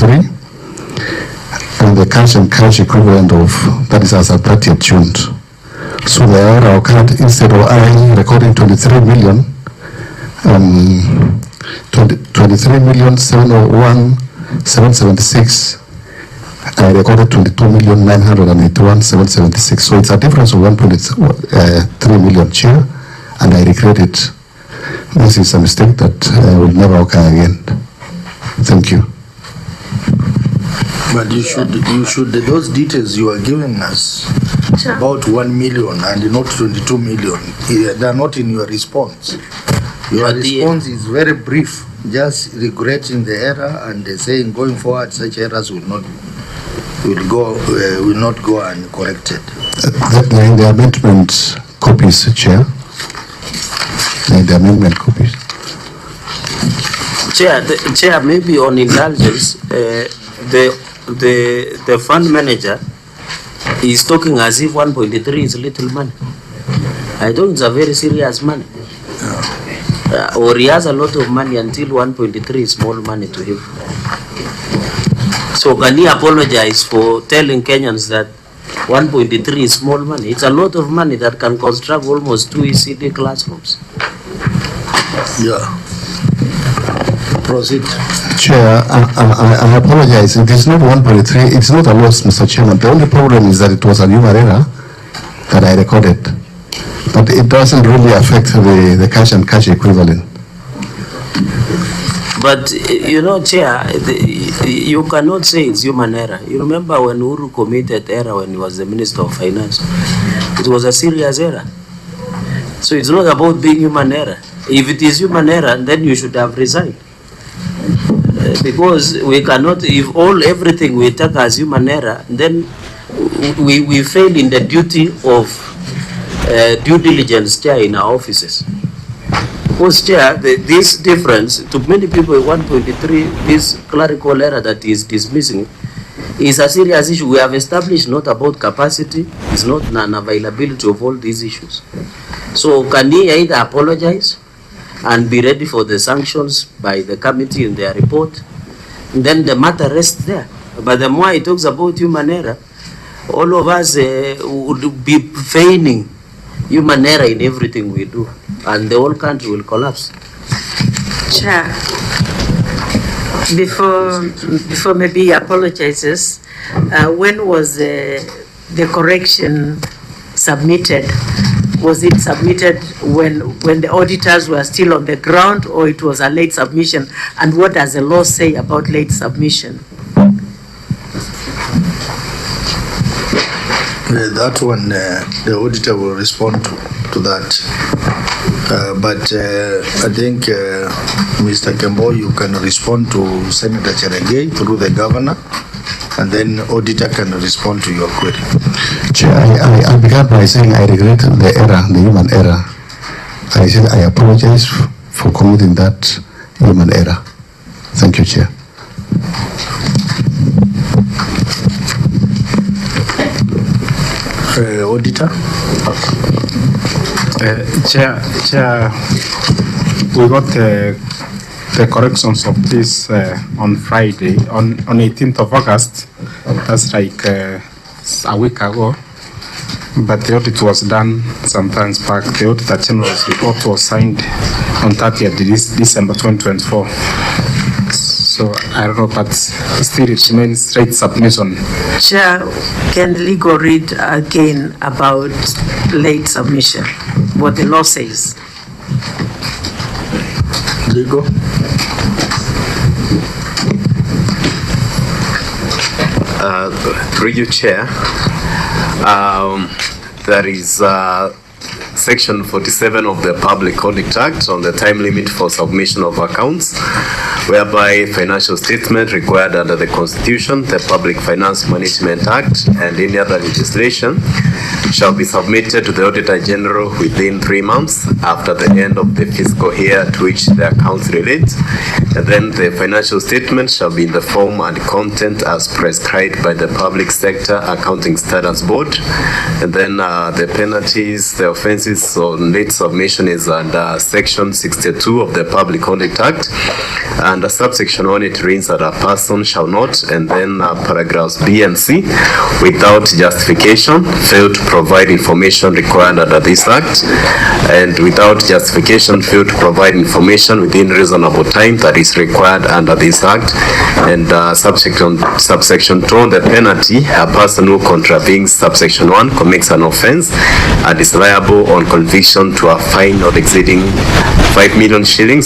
2023, and the cash and cash equivalent of, that is as at 30th June. So the error occurred instead of I recording 23,701,776. I recorded 22,981,776. So it's a difference of 1.3 million chair, and I regret it. This is a mistake that will never occur again. Thank you. But you should those details you are giving us, about 1 million and not 22 million, they are not in your response. Your response is very brief, just regretting the error and saying going forward such errors will not go uncorrected. In the amendment copies, Chair. In the amendment copies. Chair, maybe on indulgence, the fund manager is talking as if 1.3 is little money. I think it's a very serious money. Or he has a lot of money until 1.3 is small money to him. So can he apologize for telling Kenyans that 1.3 is small money? It's a lot of money that can construct almost 2 ECD classrooms. Yeah. Proceed. Chair, I apologize. It is not 1.3. It's not a loss, Mr. Chairman. The only problem is that it was a human error that I recorded. But it doesn't really affect the cash and cash equivalent. But, you know, Chair, you cannot say it's human error. You remember when Uhuru committed error when he was the Minister of Finance? It was a serious error. So it's not about being human error. If it is human error, then you should have resigned. Because we cannot, if everything we take as human error, then we fail in the duty of due diligence, Chair, in our offices. Because, Chair, this difference, to many people, 1.3, this clerical error that is dismissing, is a serious issue. We have established not about capacity, it's not an availability of all these issues. So can he either apologize and be ready for the sanctions by the committee in their report, and then the matter rests there. But the more he talks about human error, all of us would be feigning human error in everything we do, and the whole country will collapse. Chair, before maybe he apologizes, when was the correction submitted? Was it submitted when the auditors were still on the ground, or it was a late submission? And what does the law say about late submission? That one, the auditor will respond to that. But I think, Mr. Kembo, you can respond to Senator Cgerargei through the governor, and then auditor can respond to your query. Chair, I began by saying I regret the error, the human error. I said I apologize for committing that human error. Thank you, Chair. Auditor? Chair, we got the corrections of this on Friday, on 18th of August. That's like a week ago. But the audit was done some times back. The Auditor General's report was signed on 30th December 2024. So I don't know, but still it remains straight submission. Chair, can legal read again about late submission, what the law says? Legal. Through you, Chair, there is Section 47 of the Public Conduct Act on the time limit for submission of accounts, whereby financial statement required under the Constitution, the Public Finance Management Act, and any other legislation shall be submitted to the Auditor General within 3 months after the end of the fiscal year to which the accounts relate. And then the financial statement shall be in the form and content as prescribed by the Public Sector Accounting Standards Board. And then the penalties, the offenses on late submission is under Section 62 of the Public Conduct Act. Under subsection 1, it reads that a person shall not, and then paragraphs B and C, without justification, fail to provide information required under this Act, and without justification, fail to provide information within reasonable time that is required under this Act. And subsection 2, the penalty, a person who contravenes subsection 1 commits an offence and is liable on conviction to a fine not exceeding 5 million shillings.